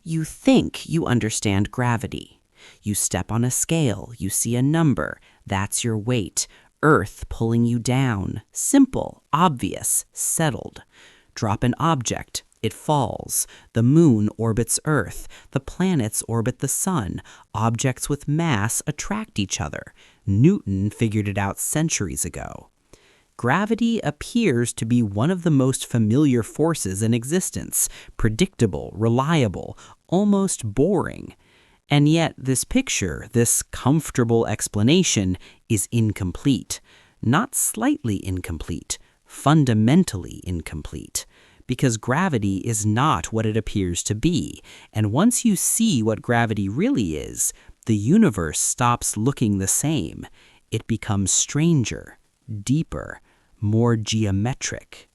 You think you understand gravity. You step on a scale, you see a number, that's your weight. Earth pulling you down. Simple, obvious, settled. Drop an object, it falls. The moon orbits Earth. The planets orbit the sun. Objects with mass attract each other. Newton figured it out centuries ago. Gravity appears to be one of the most familiar forces in existence, predictable, reliable, almost boring. And yet this picture, this comfortable explanation, is incomplete. Not slightly incomplete, fundamentally incomplete. Because gravity is not what it appears to be, and once you see what gravity really is, the universe stops looking the same. It becomes stranger, deeper, more geometric.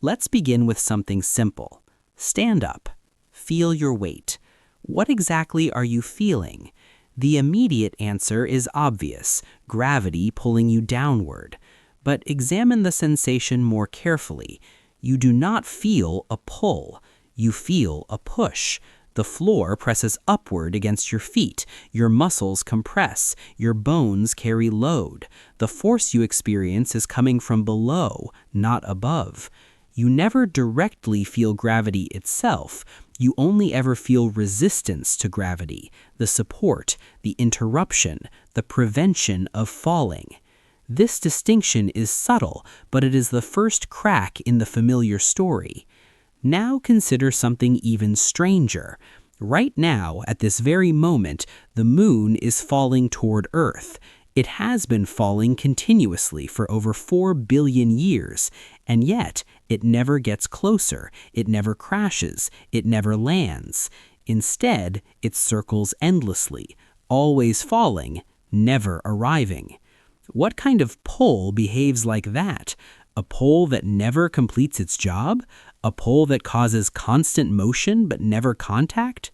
Let's begin with something simple. Stand up. Feel your weight. What exactly are you feeling? The immediate answer is obvious, gravity pulling you downward. But examine the sensation more carefully. You do not feel a pull. You feel a push. The floor presses upward against your feet. Your muscles compress. Your bones carry load. The force you experience is coming from below, not above. You never directly feel gravity itself. You only ever feel resistance to gravity, the support, the interruption, the prevention of falling. This distinction is subtle, but it is the first crack in the familiar story. Now consider something even stranger. Right now, at this very moment, the moon is falling toward Earth. It has been falling continuously for over 4 billion years, and yet it never gets closer, it never crashes, it never lands. Instead, it circles endlessly, always falling, never arriving. What kind of pole behaves like that? A pole that never completes its job? A pole that causes constant motion but never contact?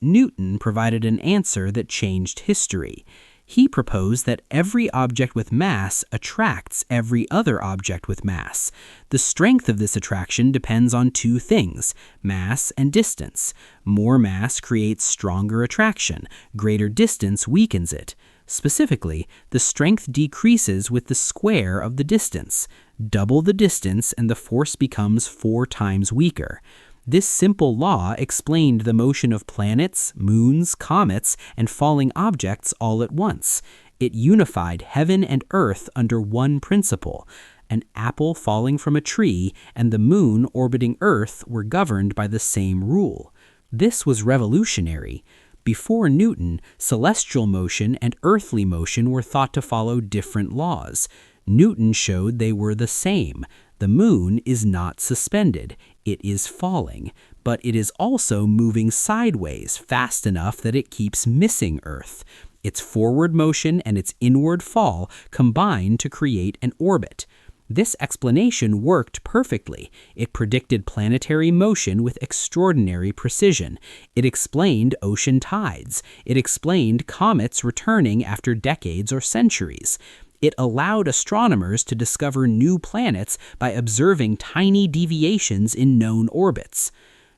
Newton provided an answer that changed history. He proposed that every object with mass attracts every other object with mass. The strength of this attraction depends on two things, mass and distance. More mass creates stronger attraction. Greater distance weakens it. Specifically, the strength decreases with the square of the distance. Double the distance and the force becomes 4 times weaker. This simple law explained the motion of planets, moons, comets, and falling objects all at once. It unified heaven and earth under one principle. An apple falling from a tree and the moon orbiting Earth were governed by the same rule. This was revolutionary. Before Newton, celestial motion and earthly motion were thought to follow different laws. Newton showed they were the same. The moon is not suspended. It is falling, but it is also moving sideways fast enough that it keeps missing Earth. Its forward motion and its inward fall combine to create an orbit. This explanation worked perfectly. It predicted planetary motion with extraordinary precision. It explained ocean tides. It explained comets returning after decades or centuries. It allowed astronomers to discover new planets by observing tiny deviations in known orbits.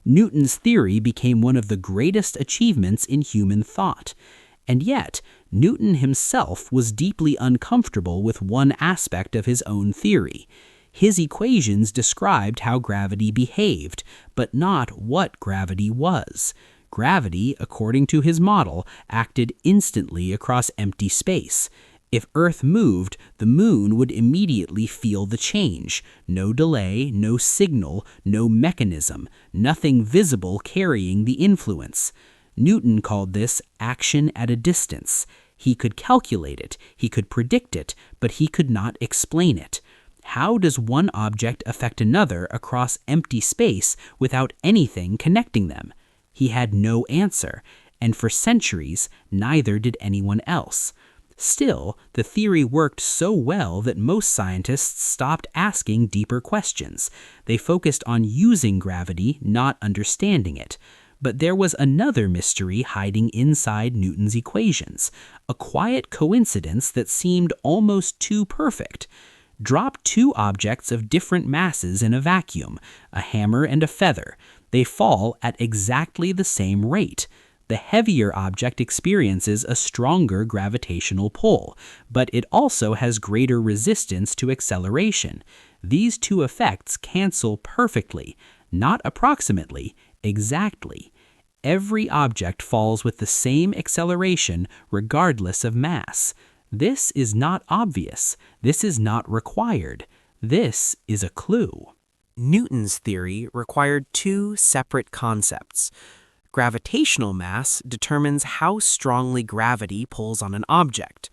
Newton's theory became one of the greatest achievements in human thought. And yet, Newton himself was deeply uncomfortable with one aspect of his own theory. His equations described how gravity behaved, but not what gravity was. Gravity, according to his model, acted instantly across empty space. If Earth moved, the moon would immediately feel the change. No delay, no signal, no mechanism, nothing visible carrying the influence. Newton called this action at a distance. He could calculate it, he could predict it, but he could not explain it. How does one object affect another across empty space without anything connecting them? He had no answer, and for centuries, neither did anyone else. Still, the theory worked so well that most scientists stopped asking deeper questions. They focused on using gravity, not understanding it. But there was another mystery hiding inside Newton's equations, a quiet coincidence that seemed almost too perfect. Drop two objects of different masses in a vacuum, a hammer and a feather. They fall at exactly the same rate. The heavier object experiences a stronger gravitational pull, but it also has greater resistance to acceleration. These two effects cancel perfectly, not approximately, exactly. Every object falls with the same acceleration regardless of mass. This is not obvious. This is not required. This is a clue. Newton's theory required two separate concepts. Gravitational mass determines how strongly gravity pulls on an object.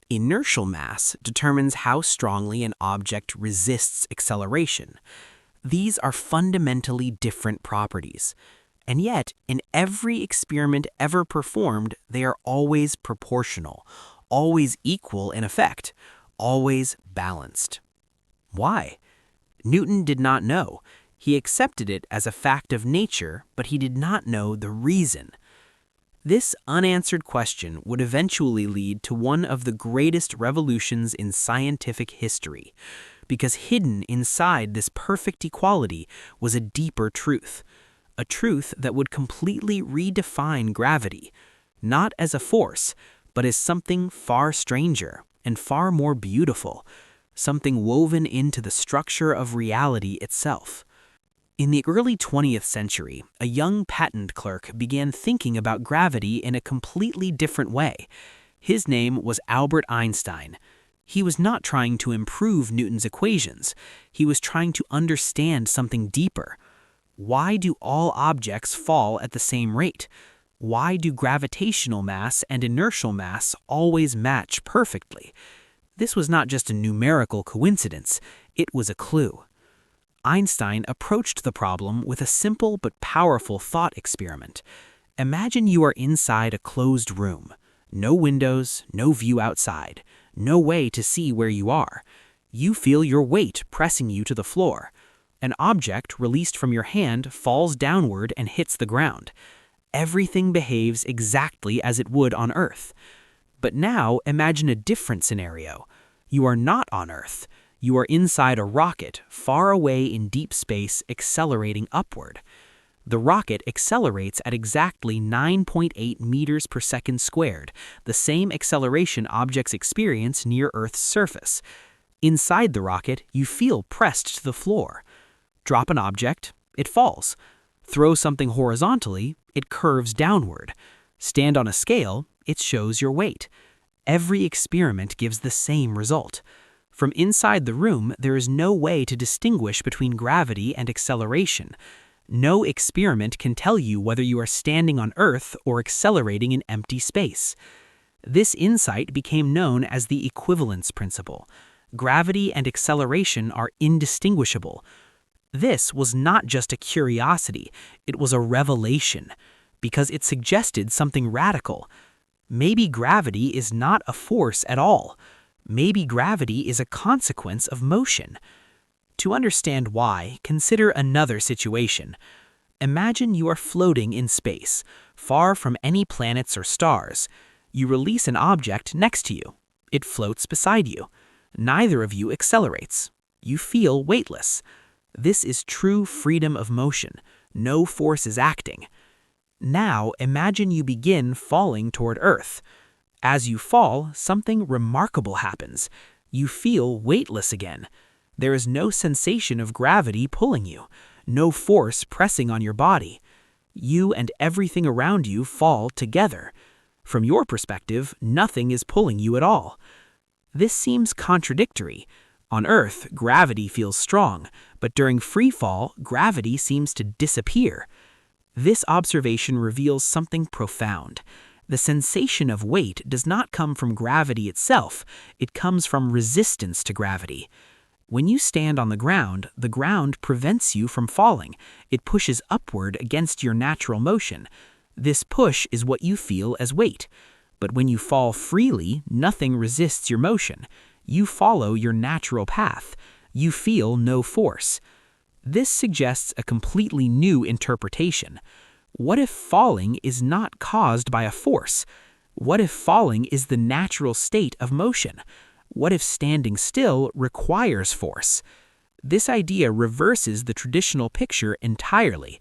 Inertial mass determines how strongly an object resists acceleration. These are fundamentally different properties. And yet, in every experiment ever performed, they are always proportional, always equal in effect, always balanced. Why? Newton did not know. He accepted it as a fact of nature, but he did not know the reason. This unanswered question would eventually lead to one of the greatest revolutions in scientific history, because hidden inside this perfect equality was a deeper truth, a truth that would completely redefine gravity, not as a force, but as something far stranger and far more beautiful, something woven into the structure of reality itself. In the early 20th century, a young patent clerk began thinking about gravity in a completely different way. His name was Albert Einstein. He was not trying to improve Newton's equations. He was trying to understand something deeper. Why do all objects fall at the same rate? Why do gravitational mass and inertial mass always match perfectly? This was not just a numerical coincidence, it was a clue. Einstein approached the problem with a simple but powerful thought experiment. Imagine you are inside a closed room. No windows, no view outside, no way to see where you are. You feel your weight pressing you to the floor. An object released from your hand falls downward and hits the ground. Everything behaves exactly as it would on Earth. But now imagine a different scenario. You are not on Earth. You are inside a rocket, far away in deep space, accelerating upward. The rocket accelerates at exactly 9.8 meters per second squared, the same acceleration objects experience near Earth's surface. Inside the rocket, you feel pressed to the floor. Drop an object, it falls. Throw something horizontally, it curves downward. Stand on a scale, it shows your weight. Every experiment gives the same result. From inside the room, there is no way to distinguish between gravity and acceleration. No experiment can tell you whether you are standing on Earth or accelerating in empty space. This insight became known as the equivalence principle. Gravity and acceleration are indistinguishable. This was not just a curiosity, it was a revelation, because it suggested something radical. Maybe gravity is not a force at all. Maybe gravity is a consequence of motion. To understand why, consider another situation. Imagine you are floating in space, far from any planets or stars. You release an object next to you. It floats beside you. Neither of you accelerates. You feel weightless. This is true freedom of motion. No force is acting. Now imagine you begin falling toward Earth. As you fall, something remarkable happens. You feel weightless again. There is no sensation of gravity pulling you, no force pressing on your body. You and everything around you fall together. From your perspective, nothing is pulling you at all. This seems contradictory. On Earth, gravity feels strong, but during free fall, gravity seems to disappear. This observation reveals something profound. The sensation of weight does not come from gravity itself, it comes from resistance to gravity. When you stand on the ground prevents you from falling. It pushes upward against your natural motion. This push is what you feel as weight. But when you fall freely, nothing resists your motion. You follow your natural path. You feel no force. This suggests a completely new interpretation. What if falling is not caused by a force? What if falling is the natural state of motion? What if standing still requires force? This idea reverses the traditional picture entirely.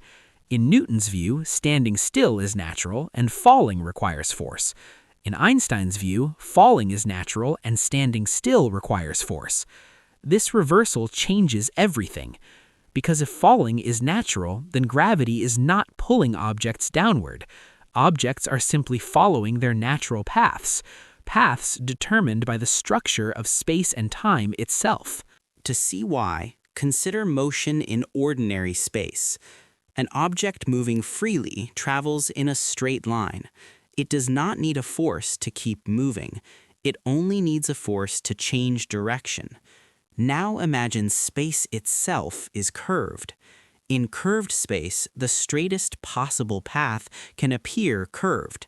In Newton's view, standing still is natural and falling requires force. In Einstein's view, falling is natural and standing still requires force. This reversal changes everything. Because if falling is natural, then gravity is not pulling objects downward. Objects are simply following their natural paths, paths determined by the structure of space and time itself. To see why, consider motion in ordinary space. An object moving freely travels in a straight line. It does not need a force to keep moving. It only needs a force to change direction. Now imagine space itself is curved. In curved space, the straightest possible path can appear curved.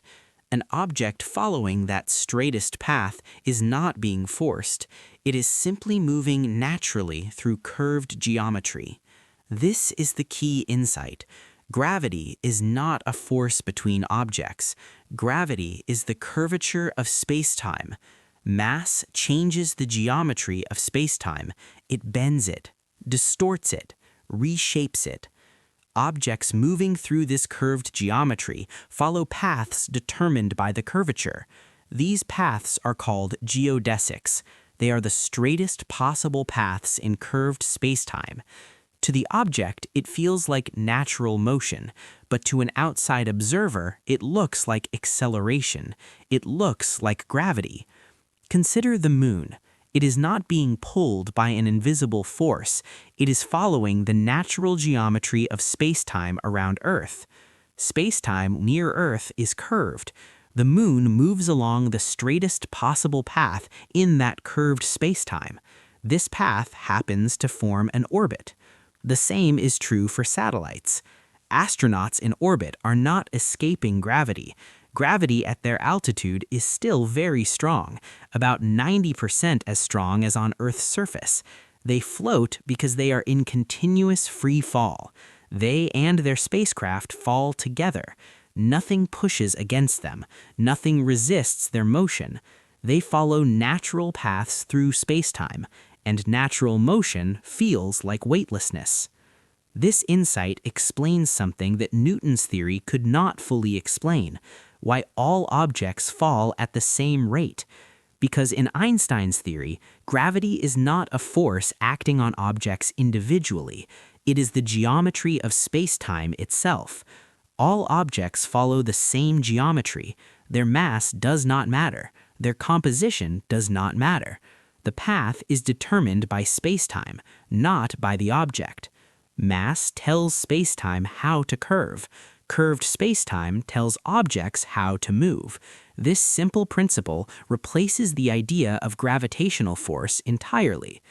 An object following that straightest path is not being forced. It is simply moving naturally through curved geometry. This is the key insight. Gravity is not a force between objects. Gravity is the curvature of spacetime. Mass changes the geometry of spacetime. It bends it, distorts it, reshapes it. Objects moving through this curved geometry follow paths determined by the curvature. These paths are called geodesics. They are the straightest possible paths in curved spacetime. To the object, it feels like natural motion, but to an outside observer, it looks like acceleration. It looks like gravity. Consider the moon. It is not being pulled by an invisible force. It is following the natural geometry of spacetime around Earth. Spacetime near Earth is curved. The moon moves along the straightest possible path in that curved spacetime. This path happens to form an orbit. The same is true for satellites. Astronauts in orbit are not escaping gravity. Gravity at their altitude is still very strong, about 90% as strong as on Earth's surface. They float because they are in continuous free fall. They and their spacecraft fall together. Nothing pushes against them. Nothing resists their motion. They follow natural paths through spacetime, and natural motion feels like weightlessness. This insight explains something that Newton's theory could not fully explain: why all objects fall at the same rate. Because in Einstein's theory, gravity is not a force acting on objects individually. It is the geometry of spacetime itself. All objects follow the same geometry. Their mass does not matter. Their composition does not matter. The path is determined by spacetime, not by the object. Mass tells spacetime how to curve. Curved spacetime tells objects how to move. This simple principle replaces the idea of gravitational force entirely.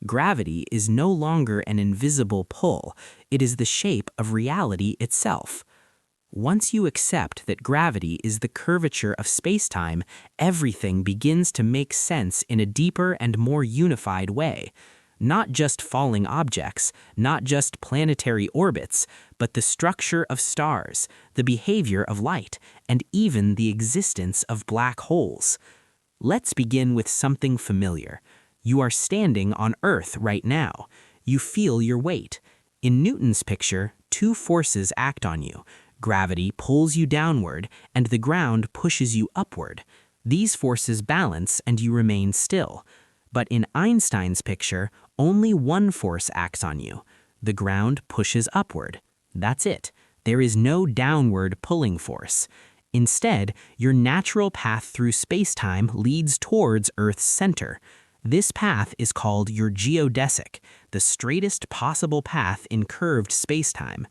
Gravity is no longer an invisible pull. It is the shape of reality itself. Once you accept that gravity is the curvature of spacetime, everything begins to make sense in a deeper and more unified way. Not just falling objects, not just planetary orbits, but the structure of stars, the behavior of light, and even the existence of black holes. Let's begin with something familiar. You are standing on Earth right now. You feel your weight. In Newton's picture, two forces act on you. Gravity pulls you downward, and the ground pushes you upward. These forces balance, and you remain still. But in Einstein's picture, only one force acts on you. The ground pushes upward. That's it. There is no downward pulling force. Instead, your natural path through spacetime leads towards Earth's center. This path is called your geodesic, the straightest possible path in curved spacetime.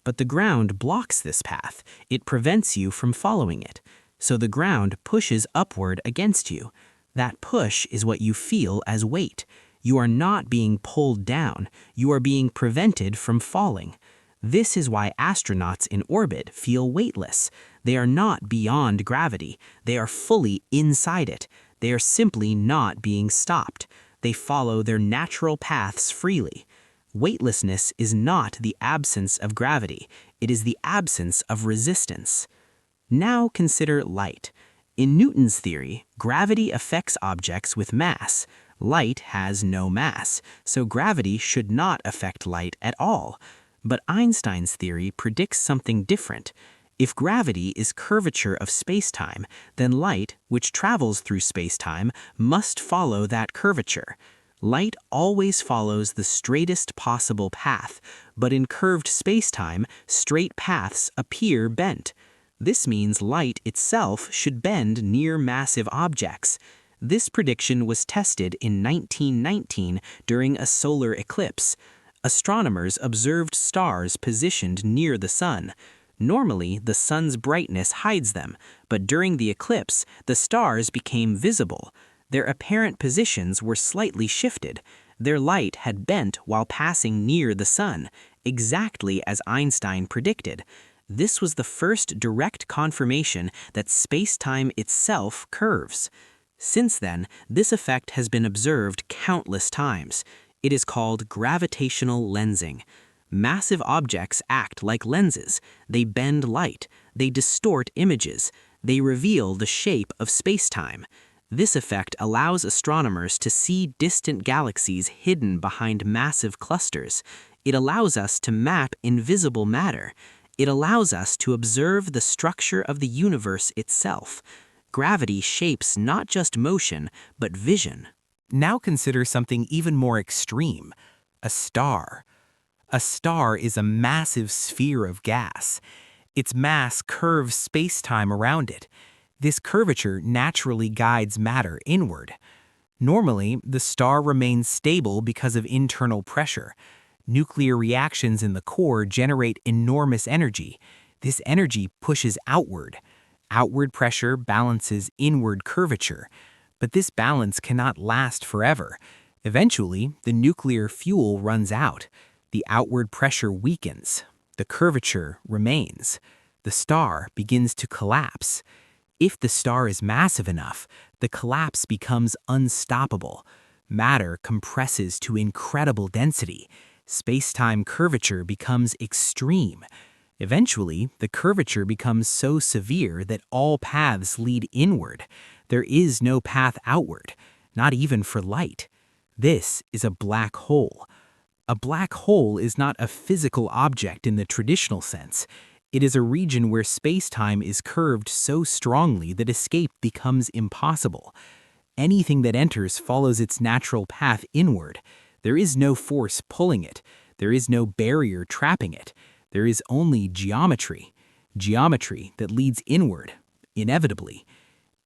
But the ground blocks this path. It prevents you from following it. So the ground pushes upward against you. That push is what you feel as weight. You are not being pulled down. You are being prevented from falling. This is why astronauts in orbit feel weightless. They are not beyond gravity. They are fully inside it. They are simply not being stopped. They follow their natural paths freely. Weightlessness is not the absence of gravity. It is the absence of resistance. Now consider light. In Newton's theory, gravity affects objects with mass. Light has no mass, so gravity should not affect light at all. But Einstein's theory predicts something different. If gravity is curvature of spacetime, then light, which travels through spacetime, must follow that curvature. Light always follows the straightest possible path, but in curved spacetime, straight paths appear bent. This means light itself should bend near massive objects. This prediction was tested in 1919 during a solar eclipse. Astronomers observed stars positioned near the sun. Normally, the sun's brightness hides them, but during the eclipse, the stars became visible. Their apparent positions were slightly shifted. Their light had bent while passing near the sun, exactly as Einstein predicted. This was the first direct confirmation that spacetime itself curves. Since then, this effect has been observed countless times. It is called gravitational lensing. Massive objects act like lenses. They bend light. They distort images. They reveal the shape of spacetime. This effect allows astronomers to see distant galaxies hidden behind massive clusters. It allows us to map invisible matter. It allows us to observe the structure of the universe itself. Gravity shapes not just motion, but vision. Now consider something even more extreme: a star. A star is a massive sphere of gas. Its mass curves spacetime around it. This curvature naturally guides matter inward. Normally, the star remains stable because of internal pressure. Nuclear reactions in the core generate enormous energy. This energy pushes outward. Outward pressure balances inward curvature. But this balance cannot last forever. Eventually, the nuclear fuel runs out. The outward pressure weakens. The curvature remains. The star begins to collapse. If the star is massive enough, the collapse becomes unstoppable. Matter compresses to incredible density. Spacetime curvature becomes extreme. Eventually, the curvature becomes so severe that all paths lead inward. There is no path outward, not even for light. This is a black hole. A black hole is not a physical object in the traditional sense. It is a region where spacetime is curved so strongly that escape becomes impossible. Anything that enters follows its natural path inward. There is no force pulling it. There is no barrier trapping it. There is only geometry. Geometry that leads inward, inevitably.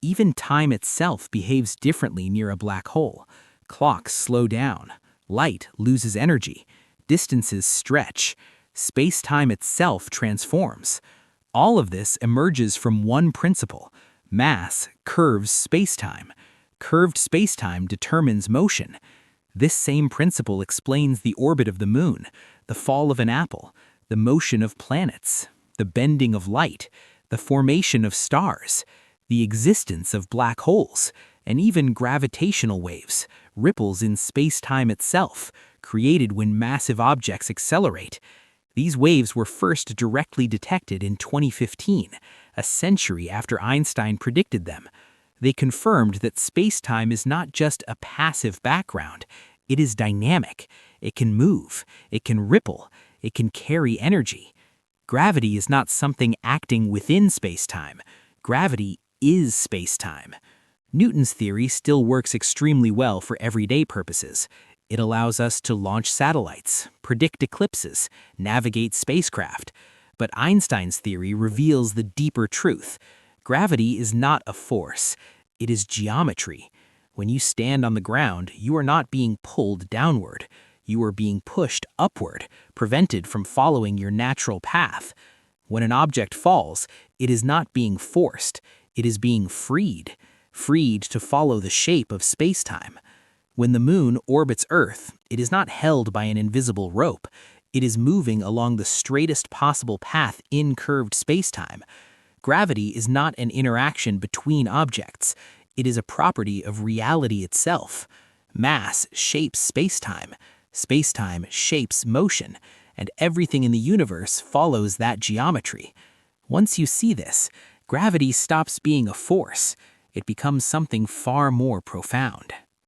Even time itself behaves differently near a black hole. Clocks slow down. Light loses energy. Distances stretch. Space-time itself transforms. All of this emerges from one principle. Mass curves space-time. Curved space-time determines motion. This same principle explains the orbit of the moon, the fall of an apple, the motion of planets, the bending of light, the formation of stars, the existence of black holes, and even gravitational waves, ripples in space-time itself, created when massive objects accelerate. These waves were first directly detected in 2015, a century after Einstein predicted them. They confirmed that space-time is not just a passive background. It is dynamic. It can move. It can ripple. It can carry energy. Gravity is not something acting within space-time. Gravity is space-time. Newton's theory still works extremely well for everyday purposes. It allows us to launch satellites, predict eclipses, navigate spacecraft. But Einstein's theory reveals the deeper truth. Gravity is not a force. It is geometry. When you stand on the ground, you are not being pulled downward. You are being pushed upward, prevented from following your natural path. When an object falls, it is not being forced. It is being freed to follow the shape of spacetime. When the moon orbits Earth, it is not held by an invisible rope. It is moving along the straightest possible path in curved spacetime. Gravity is not an interaction between objects. It is a property of reality itself. Mass shapes spacetime. Spacetime shapes motion, and everything in the universe follows that geometry. Once you see this, gravity stops being a force. It becomes something far more profound.